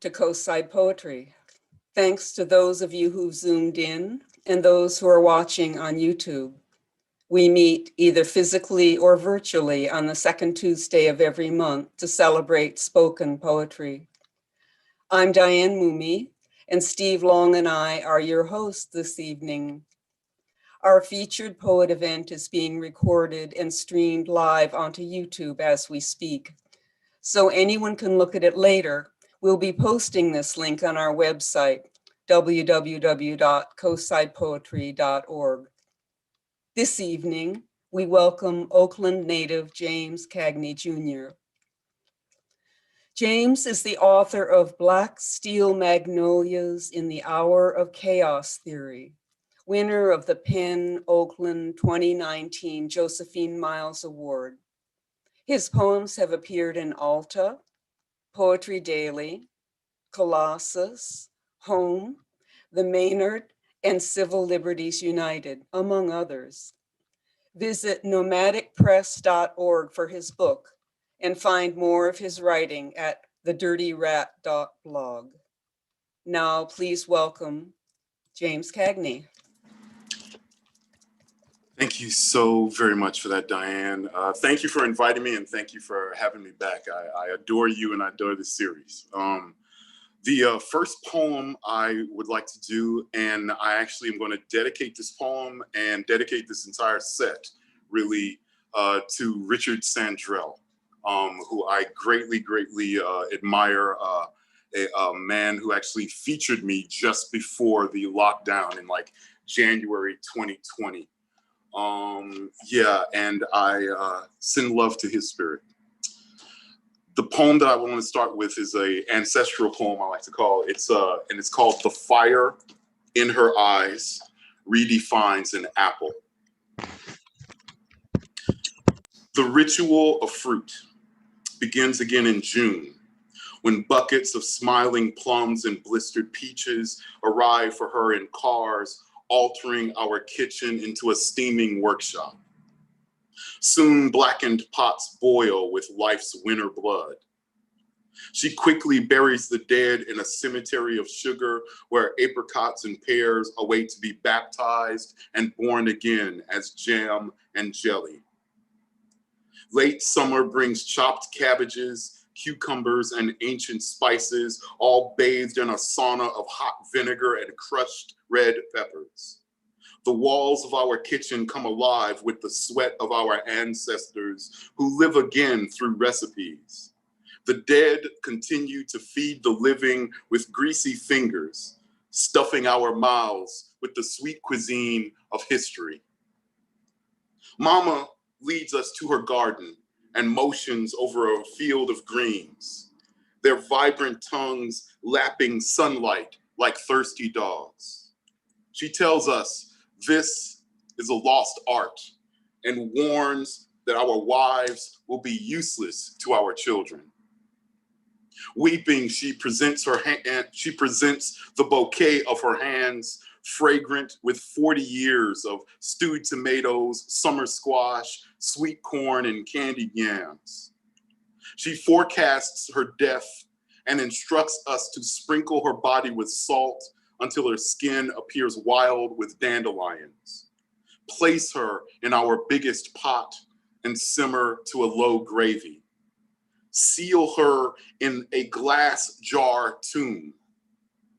to Coastside Poetry. Thanks to those of you who've zoomed in and those who are watching on YouTube. We meet either physically or virtually on the second Tuesday of every month to celebrate spoken poetry. I'm Diane Moomey, and Steve Long and I are your hosts this evening. Our featured poet event is being recorded and streamed live onto YouTube as we speak. So anyone can look at it later. We'll be posting this link on our website, www.coastsidepoetry.org. This evening, we welcome Oakland native James Cagney Jr. James is the author of Black Steel Magnolias in the Hour of Chaos Theory, winner of the PEN Oakland 2019 Josephine Miles Award. His poems have appeared in Alta, Poetry Daily, Colossus, Home, the Maynard, and Civil Liberties United, among others. Visit nomadicpress.org for his book and find more of his writing at TheDirtyRat.blog. Now, please welcome James Cagney. Thank you so very much for that, Diane. Thank you for inviting me and thank you for having me back. I adore you and I adore this series. The first poem I would like to do, and I actually am going to dedicate this poem and dedicate this entire set, really, to Richard Sandrell, who I greatly admire, a man who actually featured me just before the lockdown in like January 2020. And I send love to his spirit. The poem that I want to start with is a ancestral poem, I like to call it. And it's called The Fire in Her Eyes Redefines an Apple. The ritual of fruit begins again in June, when buckets of smiling plums and blistered peaches arrive for her in cars, altering our kitchen into a steaming workshop. Soon blackened pots boil with life's winter blood. She quickly buries the dead in a cemetery of sugar where apricots and pears await to be baptized and born again as jam and jelly. Late summer brings chopped cabbages, cucumbers, and ancient spices, all bathed in a sauna of hot vinegar and crushed red peppers. The walls of our kitchen come alive with the sweat of our ancestors who live again through recipes. The dead continue to feed the living with greasy fingers, stuffing our mouths with the sweet cuisine of history. Mama leads us to her garden and motions over a field of greens, their vibrant tongues lapping sunlight like thirsty dogs. She tells us this is a lost art and warns that our wives will be useless to our children. Weeping, she presents the bouquet of her hands, fragrant with 40 years of stewed tomatoes, summer squash, sweet corn, and candied yams. She forecasts her death and instructs us to sprinkle her body with salt until her skin appears wild with dandelions. Place her in our biggest pot and simmer to a low gravy. Seal her in a glass jar tomb.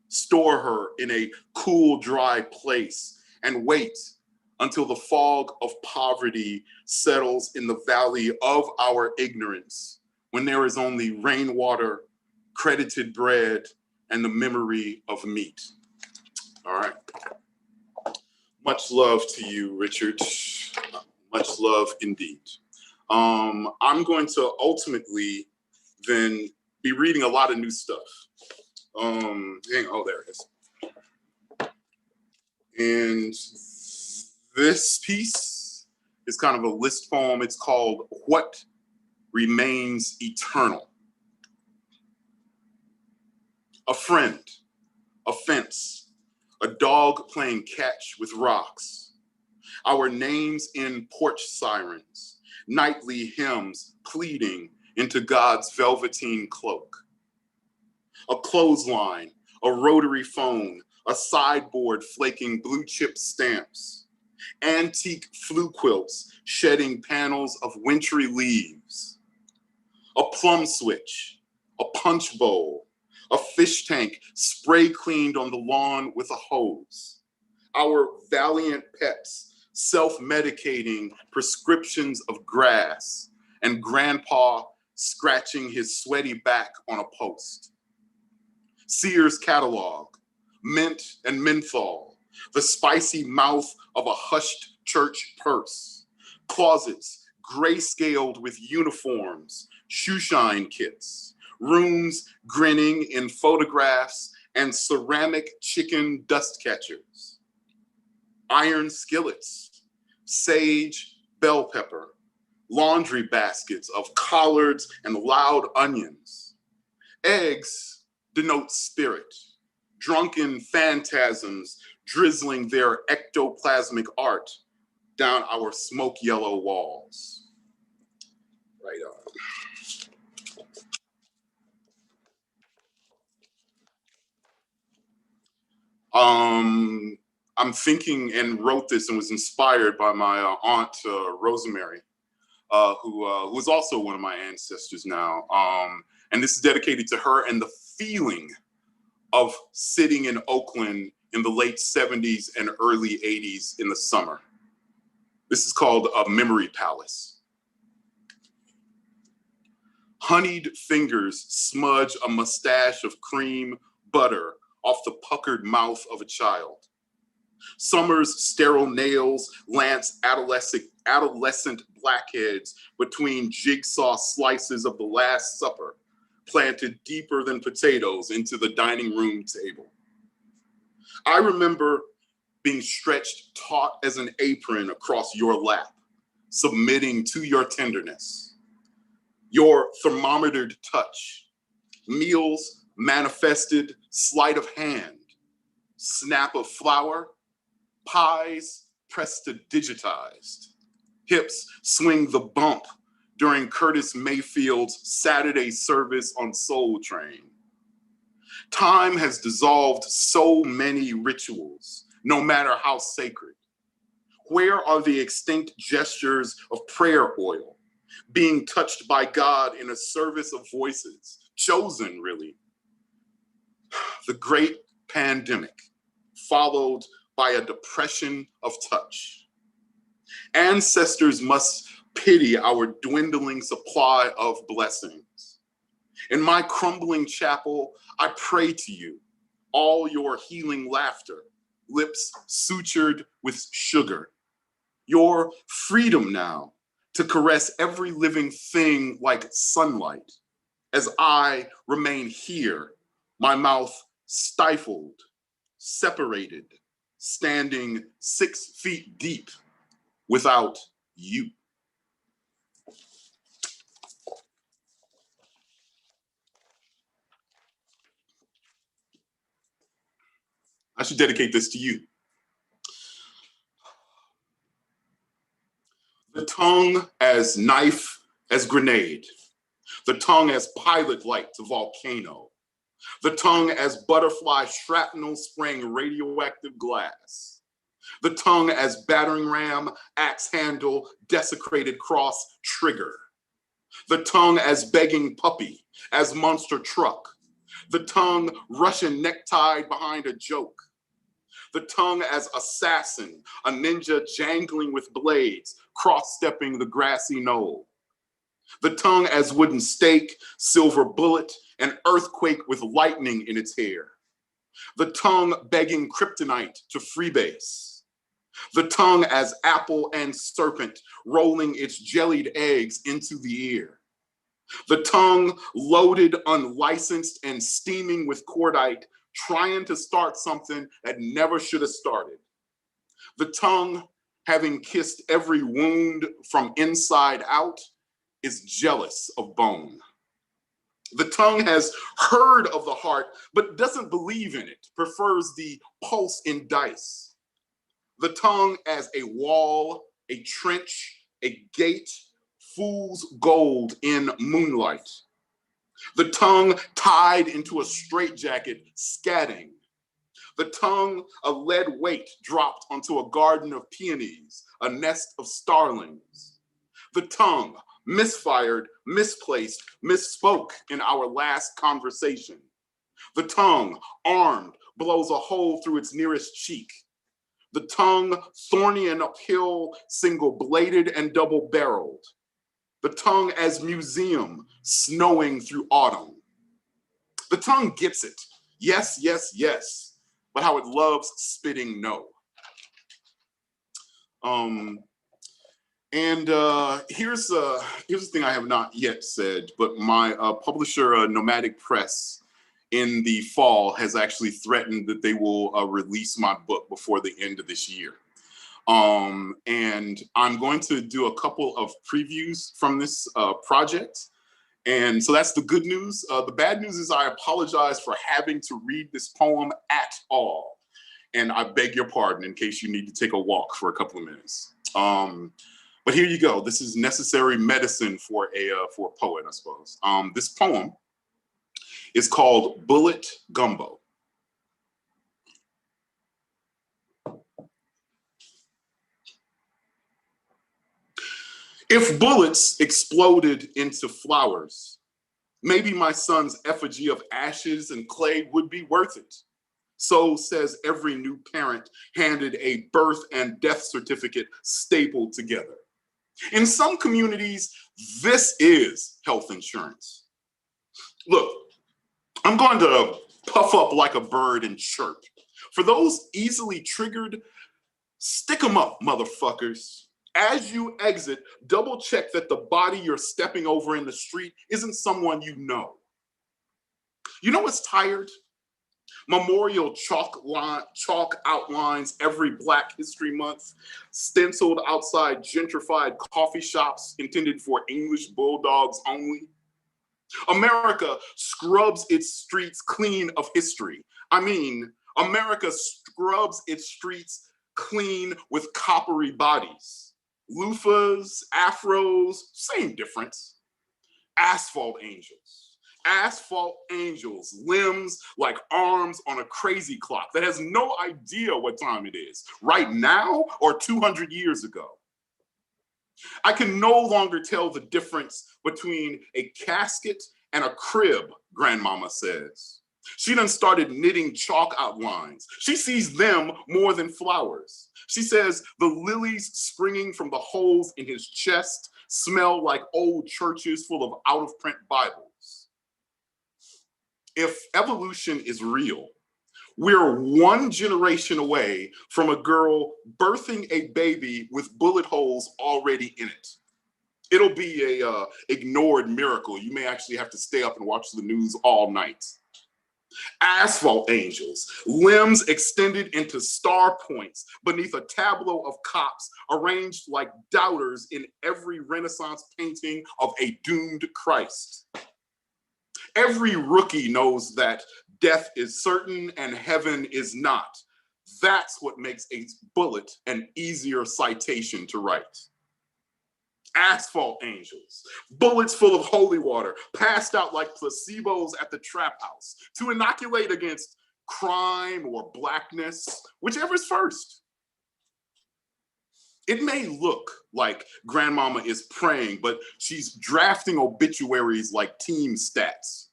Store her in a cool, dry place and wait until the fog of poverty settles in the valley of our ignorance, when there is only rainwater, credited bread, and the memory of meat. All right. Much love to you, Richard. Much love indeed. I'm going to ultimately then be reading a lot of new stuff. There it is. And this piece is kind of a list poem. It's called What Remains Eternal. A friend, a fence, a dog playing catch with rocks, our names in porch sirens, nightly hymns pleading into God's velveteen cloak. A clothesline, a rotary phone, a sideboard flaking blue chip stamps, antique flue quilts shedding panels of wintry leaves, a plum switch, a punch bowl, a fish tank spray cleaned on the lawn with a hose, our valiant pets self-medicating prescriptions of grass, and grandpa scratching his sweaty back on a post. Sears catalog, mint and menthol, the spicy mouth of a hushed church purse, closets grayscaled with uniforms, shoeshine kits, rooms grinning in photographs and ceramic chicken dust catchers, iron skillets, sage bell pepper, laundry baskets of collards and loud onions. Eggs denote spirit, drunken phantasms drizzling their ectoplasmic art down our smoke yellow walls. Right on. I'm thinking and wrote this and was inspired by my aunt, Rosemary, who is also one of my ancestors now. And this is dedicated to her and the feeling of sitting in Oakland in the late 70s and early 80s in the summer. This is called a memory palace. Honeyed fingers smudge a mustache of cream butter off the puckered mouth of a child. Summer's sterile nails lance adolescent blackheads between jigsaw slices of the Last Supper, planted deeper than potatoes into the dining room table. I remember being stretched taut as an apron across your lap, submitting to your tenderness, your thermometered touch, meals manifested sleight of hand, snap of flour, pies prestidigitized, hips swing the bump during Curtis Mayfield's Saturday service on Soul Train. Time has dissolved so many rituals, no matter how sacred. Where are the extinct gestures of prayer oil, being touched by God in a service of voices, chosen really? The great pandemic, followed by a depression of touch. Ancestors must pity our dwindling supply of blessings. In my crumbling chapel, I pray to you, all your healing laughter, lips sutured with sugar, your freedom now to caress every living thing like sunlight, as I remain here, my mouth stifled, separated, standing 6 feet deep without you. I should dedicate this to you. The tongue as knife, as grenade. The tongue as pilot light to volcano. The tongue as butterfly shrapnel spraying radioactive glass. The tongue as battering ram, axe handle, desecrated cross trigger. The tongue as begging puppy, as monster truck. The tongue Russian necktie behind a joke. The tongue as assassin, a ninja jangling with blades, cross-stepping the grassy knoll. The tongue as wooden stake, silver bullet, an earthquake with lightning in its hair. The tongue begging kryptonite to freebase. The tongue as apple and serpent, rolling its jellied eggs into the ear. The tongue loaded, unlicensed, and steaming with cordite, trying to start something that never should have started. The tongue, having kissed every wound from inside out, is jealous of bone. The tongue has heard of the heart, but doesn't believe in it, prefers the pulse in dice. The tongue as a wall, a trench, a gate, fool's gold in moonlight. The tongue tied into a straitjacket, scatting. The tongue, a lead weight dropped onto a garden of peonies, a nest of starlings. The tongue, misfired, misplaced, misspoke in our last conversation. The tongue, armed, blows a hole through its nearest cheek. The tongue, thorny and uphill, single-bladed and double-barreled. The tongue as museum, snowing through autumn. The tongue gets it. Yes, yes, yes. But how it loves spitting no. Here's the thing I have not yet said, but my publisher, Nomadic Press, in the fall has actually threatened that they will release my book before the end of this year. And I'm going to do a couple of previews from this project. And so that's the good news. The bad news is I apologize for having to read this poem at all. And I beg your pardon in case you need to take a walk for a couple of minutes. But here you go. This is necessary medicine for a poet, I suppose. This poem is called Bullet Gumbo. If bullets exploded into flowers, maybe my son's effigy of ashes and clay would be worth it. So says every new parent handed a birth and death certificate stapled together. In some communities, this is health insurance. Look, I'm going to puff up like a bird and chirp. For those easily triggered, stick 'em up, motherfuckers. As you exit, double check that the body you're stepping over in the street isn't someone you know. You know what's tired? Memorial chalk outlines every Black History Month, stenciled outside gentrified coffee shops intended for English bulldogs only. America scrubs its streets clean of history. I mean, America scrubs its streets clean with coppery bodies. Loofahs, afros, same difference. Asphalt angels. Asphalt angels, limbs like arms on a crazy clock that has no idea what time it is, right now or 200 years ago. I can no longer tell the difference between a casket and a crib, grandmama says. She done started knitting chalk outlines. She sees them more than flowers. She says the lilies springing from the holes in his chest smell like old churches full of out-of-print Bibles. If evolution is real, we're one generation away from a girl birthing a baby with bullet holes already in it. It'll be a ignored miracle. You may actually have to stay up and watch the news all night. Asphalt angels, limbs extended into star points beneath a tableau of cops arranged like doubters in every Renaissance painting of a doomed Christ. Every rookie knows that death is certain and heaven is not. That's what makes a bullet an easier citation to write. Asphalt angels, bullets full of holy water, passed out like placebos at the trap house to inoculate against crime or blackness, whichever's first. It may look like grandmama is praying, but she's drafting obituaries like team stats.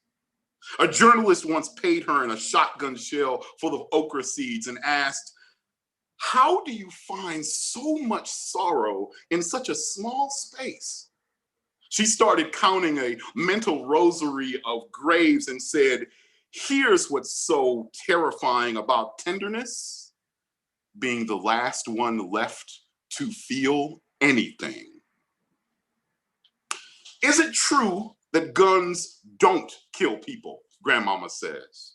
A journalist once paid her in a shotgun shell full of okra seeds and asked, "How do you find so much sorrow in such a small space?" She started counting a mental rosary of graves and said, "Here's what's so terrifying about tenderness, being the last one left to feel anything." Is it true that guns don't kill people? Grandmama says.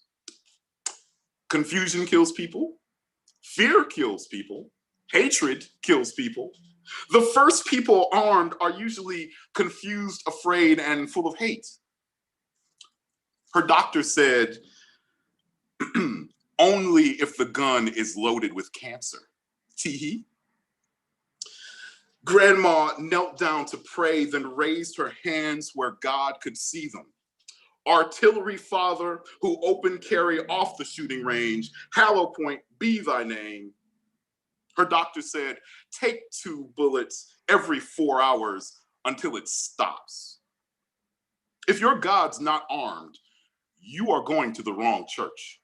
Confusion kills people. Fear kills people. Hatred kills people. The first people armed are usually confused, afraid, and full of hate. Her doctor said, only if the gun is loaded with cancer. Tee-hee. Grandma knelt down to pray, then raised her hands where God could see them. Artillery father who open carry off the shooting range, Hallow Point be thy name. Her doctor said, take 2 bullets every 4 hours until it stops. If your God's not armed, you are going to the wrong church.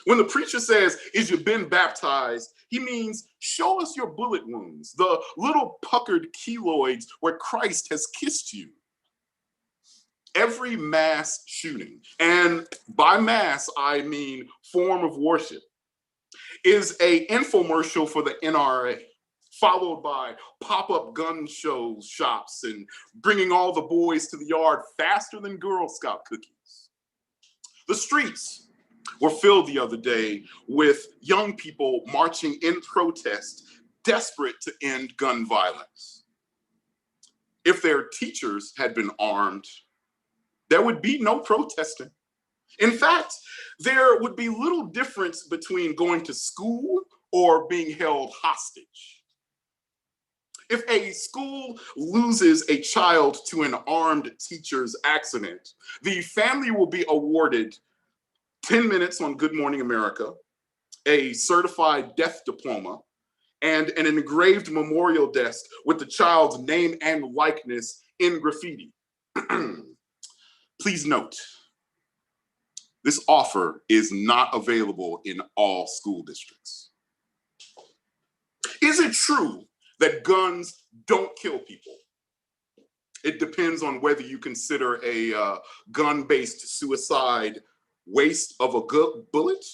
When the preacher says, is you been baptized, he means, show us your bullet wounds, the little puckered keloids where Christ has kissed you. Every mass shooting, and by mass, I mean form of worship, is an infomercial for the NRA, followed by pop-up gun shows, shops, and bringing all the boys to the yard faster than Girl Scout cookies. The streets were filled the other day with young people marching in protest, desperate to end gun violence. If their teachers had been armed, there would be no protesting. In fact, there would be little difference between going to school or being held hostage. If a school loses a child to an armed teacher's accident, the family will be awarded 10 minutes on Good Morning America, a certified death diploma, and an engraved memorial desk with the child's name and likeness in graffiti. Please note, this offer is not available in all school districts. Is it true that guns don't kill people? It depends on whether you consider a gun-based suicide waste of a good bullet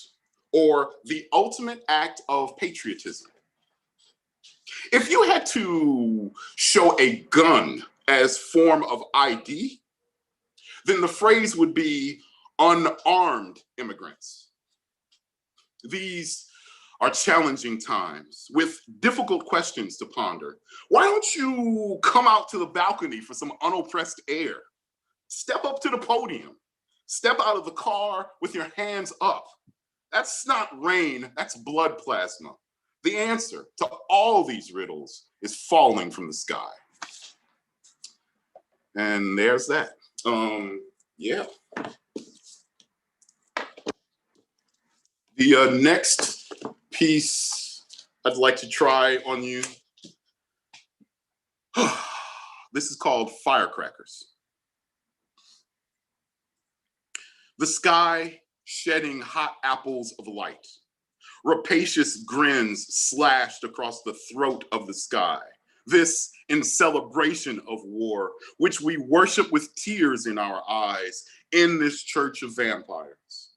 or the ultimate act of patriotism. If you had to show a gun as form of ID, then the phrase would be unarmed immigrants. These are challenging times with difficult questions to ponder. Why don't you come out to the balcony for some unoppressed air? Step up to the podium. Step out of the car with your hands up. That's not rain, that's blood plasma. The answer to all these riddles is falling from the sky. And there's that. Yeah. The next piece I'd like to try on you. This is called Firecrackers. The sky shedding hot apples of light. Rapacious grins slashed across the throat of the sky. This in celebration of war, which we worship with tears in our eyes in this church of vampires.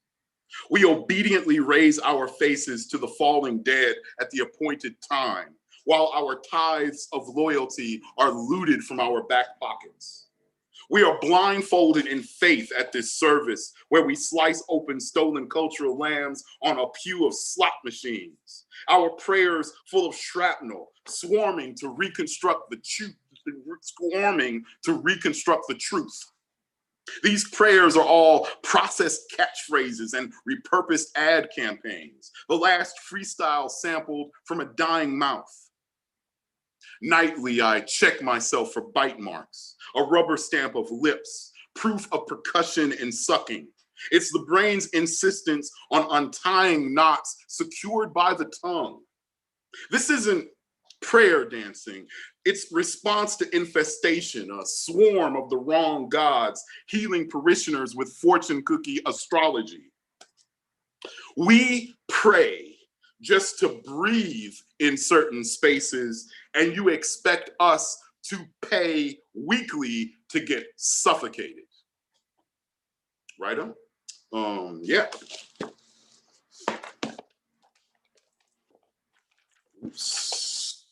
We obediently raise our faces to the falling dead at the appointed time, while our tithes of loyalty are looted from our back pockets. We are blindfolded in faith at this service where we slice open stolen cultural lambs on a pew of slot machines. Our prayers full of shrapnel, swarming to reconstruct the truth. These prayers are all processed catchphrases and repurposed ad campaigns, the last freestyle sampled from a dying mouth. Nightly, I check myself for bite marks, a rubber stamp of lips, proof of percussion and sucking. It's the brain's insistence on untying knots secured by the tongue. This isn't prayer dancing. It's response to infestation, a swarm of the wrong gods, healing parishioners with fortune cookie astrology. We pray just to breathe in certain spaces, and you expect us to pay weekly to get suffocated. Right on? Yeah. Oops.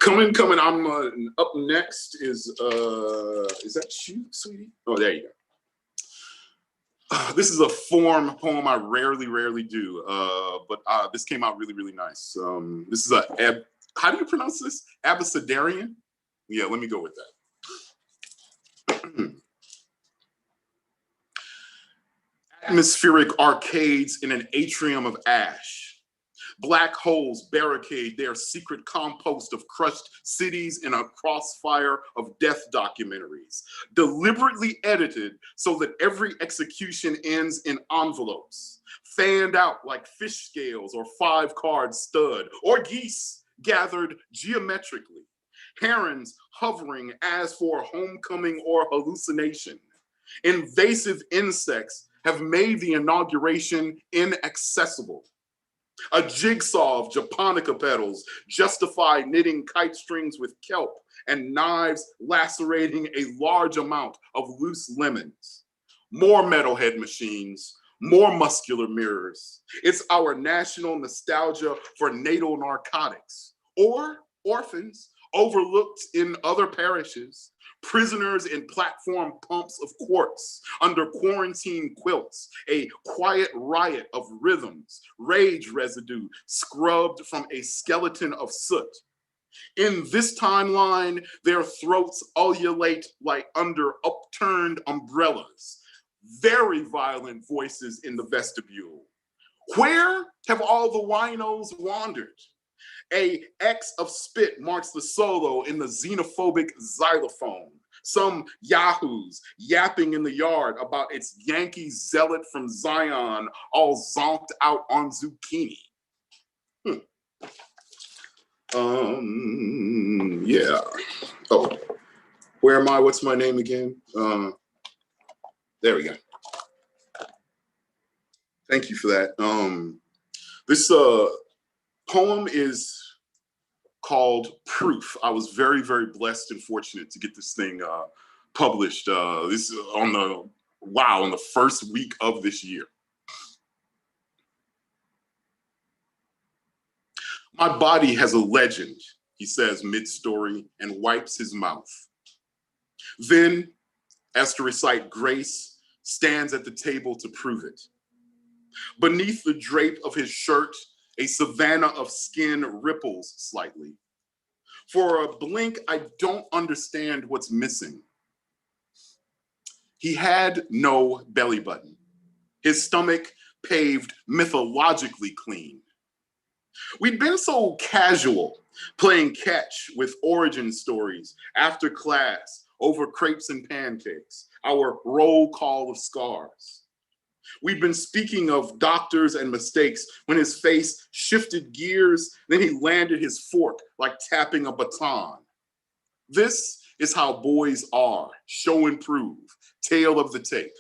Coming. I'm up next is that you, sweetie? Oh, there you go. This is a form poem I rarely do, but this came out really nice. This is how do you pronounce this? Abecedarian? Yeah, let me go with that. Atmospheric arcades in an atrium of ash. Black holes barricade their secret compost of crushed cities in a crossfire of death documentaries, deliberately edited so that every execution ends in envelopes, fanned out like fish scales or 5-card stud, or geese gathered geometrically, herons hovering as for homecoming or hallucination. Invasive insects have made the inauguration inaccessible. A jigsaw of japonica petals justify knitting kite strings with kelp and knives lacerating a large amount of loose lemons. More metalhead machines, more muscular mirrors. It's our national nostalgia for natal narcotics, or orphans overlooked in other parishes, prisoners in platform pumps of quartz, under quarantine quilts, a quiet riot of rhythms, rage residue scrubbed from a skeleton of soot. In this timeline, their throats ululate like under upturned umbrellas, very violent voices in the vestibule. Where have all the winos wandered? A X of spit marks the solo in the xenophobic xylophone. Some yahoos yapping in the yard about its Yankee zealot from Zion all zonked out on zucchini. Yeah. Oh, where am I? What's my name again? There we go. Thank you for that. This poem is called Proof. I was very, very blessed and fortunate to get this thing published. This is on the first week of this year. My body has a legend, he says mid-story, and wipes his mouth. Then, as to recite grace, stands at the table to prove it. Beneath the drape of his shirt, a savanna of skin ripples slightly. For a blink, I don't understand what's missing. He had no belly button. His stomach paved mythologically clean. We'd been so casual, playing catch with origin stories after class over crepes and pancakes, our roll call of scars. We'd been speaking of doctors and mistakes when his face shifted gears, then he landed his fork like tapping a baton. This is how boys are, show and prove, tale of the tape.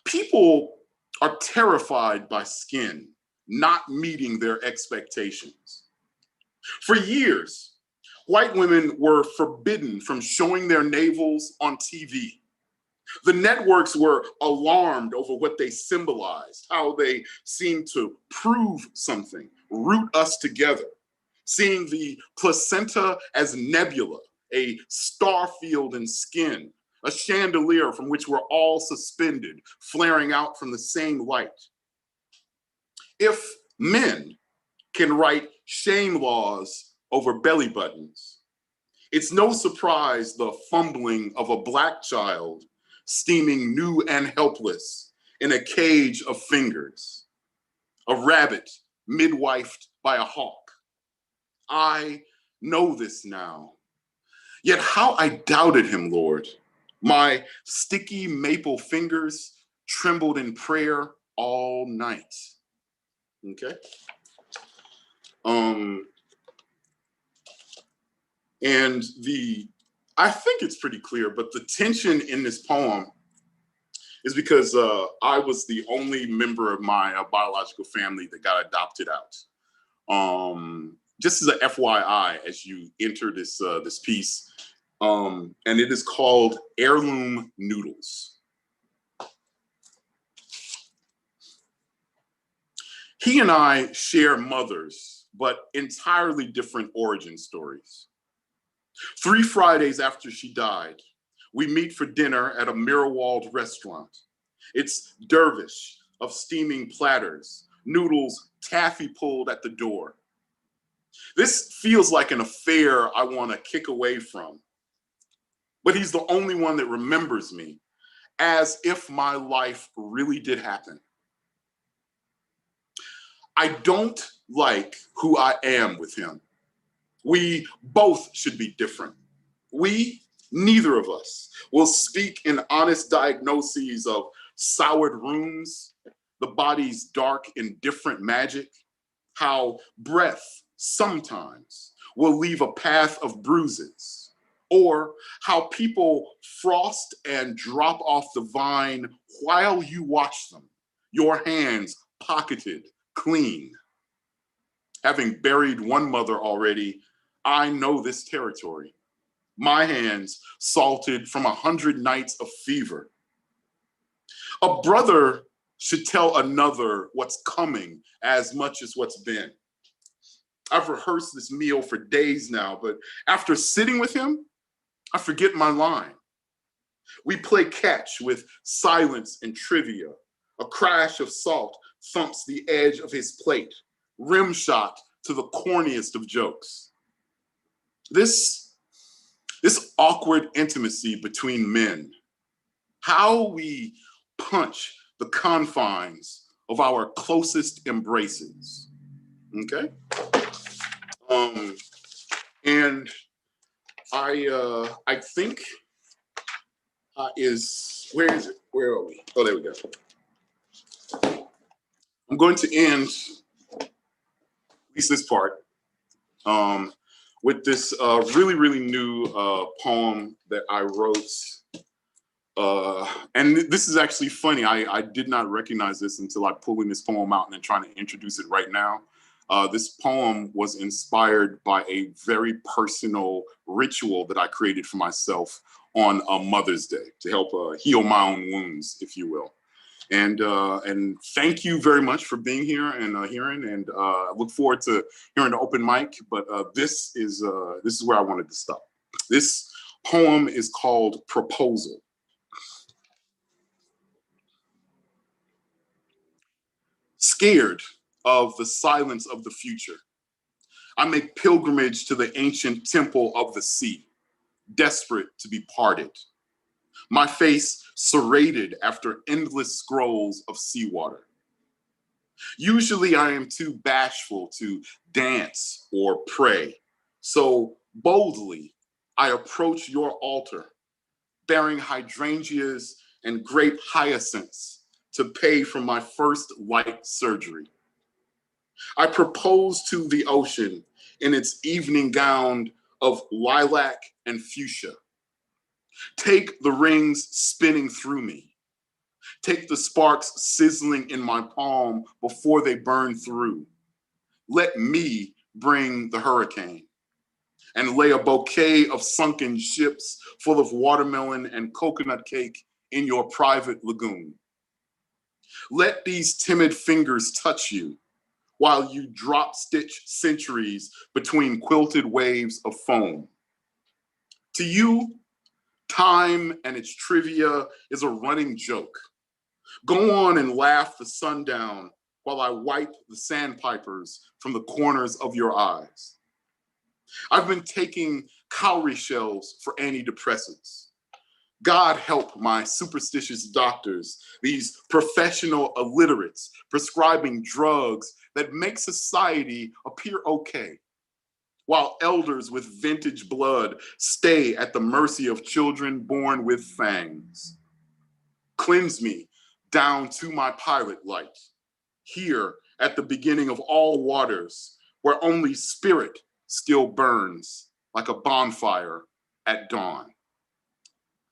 People are terrified by skin not meeting their expectations. For years, white women were forbidden from showing their navels on TV. The networks were alarmed over what they symbolized, how they seemed to prove something, root us together, seeing the placenta as nebula, a star field in skin, a chandelier from which we're all suspended, flaring out from the same light. If men can write shame laws over belly buttons, it's no surprise the fumbling of a Black child steaming new and helpless in a cage of fingers, a rabbit midwifed by a hawk. I know this now, yet how I doubted him, Lord. My sticky maple fingers trembled in prayer all night. Okay. And I think it's pretty clear, but the tension in this poem is because I was the only member of my biological family that got adopted out. Just as an FYI, as you enter this piece, and it is called Heirloom Noodles. He and I share mothers, but entirely different origin stories. 3 Fridays after she died, we meet for dinner at a mirror-walled restaurant. It's dervish of steaming platters, noodles taffy pulled at the door. This feels like an affair I want to kick away from, but he's the only one that remembers me, as if my life really did happen. I don't like who I am with him. We both should be different. Neither of us, will speak in honest diagnoses of soured rooms, the body's dark, indifferent magic, how breath sometimes will leave a path of bruises, or how people frost and drop off the vine while you watch them, your hands pocketed clean. Having buried one mother already, I know this territory. My hands salted from 100 nights of fever. A brother should tell another what's coming as much as what's been. I've rehearsed this meal for days now, but after sitting with him, I forget my line. We play catch with silence and trivia. A crash of salt thumps the edge of his plate, rim shot to the corniest of jokes. This awkward intimacy between men, how we punch the confines of our closest embraces, okay? And I think where is it? Where are we? Oh, there we go. I'm going to end at least this part with this really, really new poem that I wrote. And this is actually funny. I did not recognize this until I pulling this poem out and then trying to introduce it right now. This poem was inspired by a very personal ritual that I created for myself on Mother's Day to help heal my own wounds, if you will. And thank you very much for being here and hearing. And I look forward to hearing the open mic. But this is where I wanted to stop. This poem is called Proposal. Scared of the silence of the future, I make pilgrimage to the ancient temple of the sea, desperate to be parted. My face serrated after endless scrolls of seawater. Usually I am too bashful to dance or pray, so boldly I approach your altar, bearing hydrangeas and grape hyacinths to pay for my first light surgery. I propose to the ocean in its evening gown of lilac and fuchsia. Take the rings spinning through me. Take the sparks sizzling in my palm before they burn through. Let me bring the hurricane and lay a bouquet of sunken ships full of watermelon and coconut cake in your private lagoon. Let these timid fingers touch you while you drop stitch centuries between quilted waves of foam. To you, time and its trivia is a running joke. Go on and laugh the sun down while I wipe the sandpipers from the corners of your eyes. I've been taking cowrie shells for antidepressants. God help my superstitious doctors, these professional illiterates prescribing drugs that make society appear okay, while elders with vintage blood stay at the mercy of children born with fangs. Cleanse me down to my pilot light, here at the beginning of all waters, where only spirit still burns like a bonfire at dawn.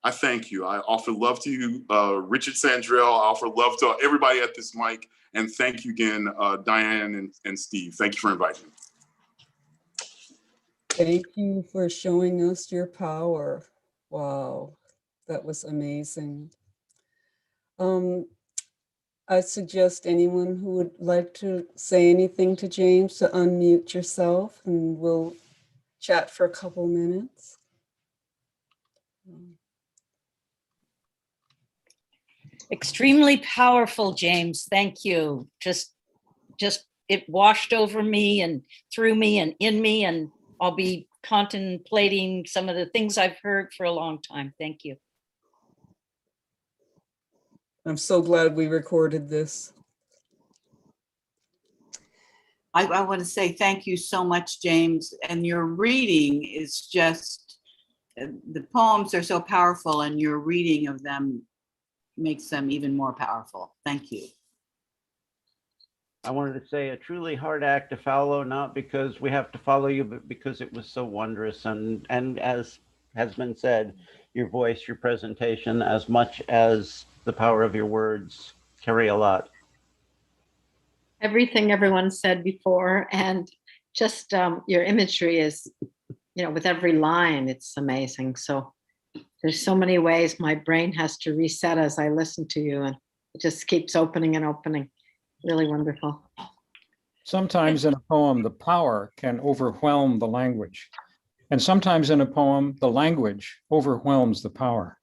I thank you. I offer love to you, Richard Sandrell. I offer love to everybody at this mic. And thank you again, Diane and Steve. Thank you for inviting me. Thank you for showing us your power. Wow, that was amazing. I suggest anyone who would like to say anything to James to unmute yourself, and we'll chat for a couple minutes. Extremely powerful, James. Thank you. Just it washed over me and through me and in me, and I'll be contemplating some of the things I've heard for a long time. Thank you. I'm so glad we recorded this. I want to say thank you so much, James. And your reading is just, the poems are so powerful, and your reading of them makes them even more powerful. Thank you. I wanted to say a truly hard act to follow, not because we have to follow you, but because it was so wondrous. And as has been said, your voice, your presentation, as much as the power of your words, carry a lot. Everything everyone said before, and just your imagery is, with every line, it's amazing. So there's so many ways my brain has to reset as I listen to you, and it just keeps opening and opening. Really wonderful. Sometimes in a poem, the power can overwhelm the language. And sometimes in a poem, the language overwhelms the power.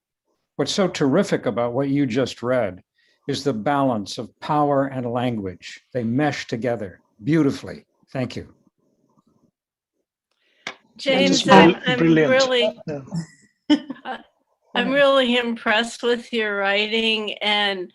What's so terrific about what you just read is the balance of power and language. They mesh together beautifully. Thank you. James, Brilliant. I'm really impressed with your writing, and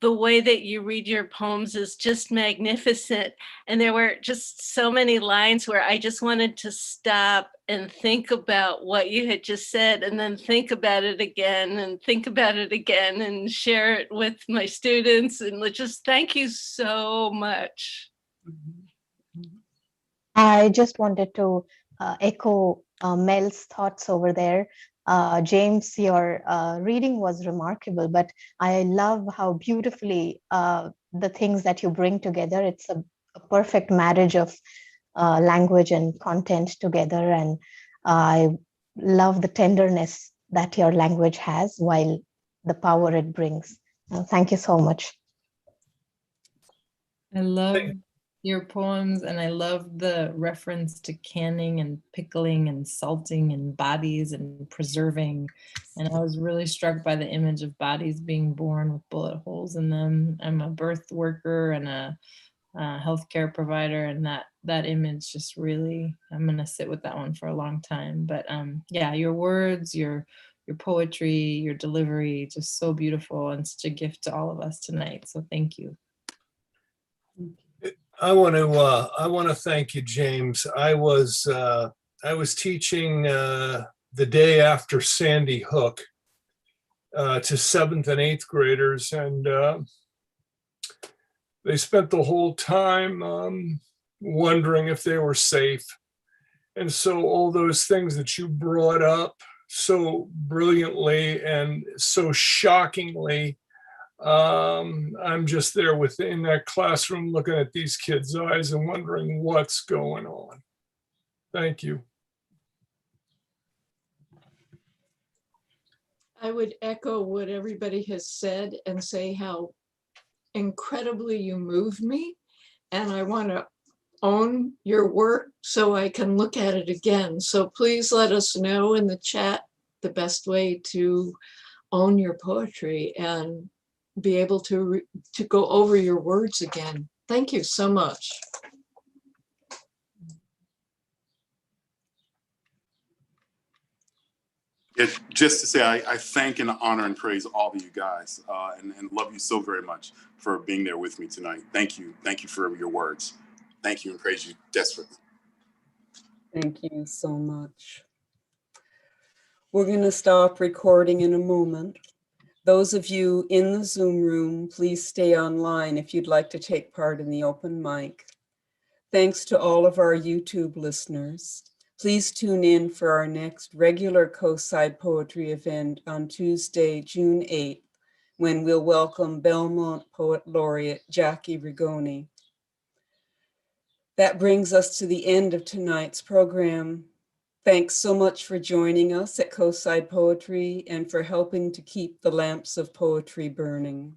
the way that you read your poems is just magnificent. And there were just so many lines where I just wanted to stop and think about what you had just said, and then think about it again and think about it again and share it with my students. And just thank you so much. I just wanted to echo Mel's thoughts over there. James, your reading was remarkable, but I love how beautifully the things that you bring together. It's a perfect marriage of language and content together. And I love the tenderness that your language has while the power it brings. Thank you so much. I love your poems, and I love the reference to canning and pickling and salting and bodies and preserving. And I was really struck by the image of bodies being born with bullet holes in them. I'm a birth worker and a healthcare provider, and that image just really, I'm gonna sit with that one for a long time. But yeah, your words, your poetry, your delivery, just so beautiful and such a gift to all of us tonight. So thank you. I want to thank you, James. I was teaching the day after Sandy Hook to 7th and 8th graders, and they spent the whole time wondering if they were safe. And so all those things that you brought up so brilliantly and so shockingly, I'm just there within that classroom looking at these kids' eyes and wondering what's going on. Thank you. I would echo what everybody has said and say how incredibly you moved me. And I want to own your work so I can look at it again. So please let us know in the chat the best way to own your poetry and be able to go over your words again. Thank you so much. Just to say, I thank and honor and praise all of you guys and love you so very much for being there with me tonight. Thank you. Thank you for your words. Thank you and praise you desperately. Thank you so much. We're going to stop recording in a moment. Those of you in the Zoom room, please stay online if you'd like to take part in the open mic. Thanks to all of our YouTube listeners. Please tune in for our next regular Coastside Poetry event on Tuesday, June 8th, when we'll welcome Belmont Poet Laureate Jackie Rigoni. That brings us to the end of tonight's program. Thanks so much for joining us at Coastside Poetry and for helping to keep the lamps of poetry burning.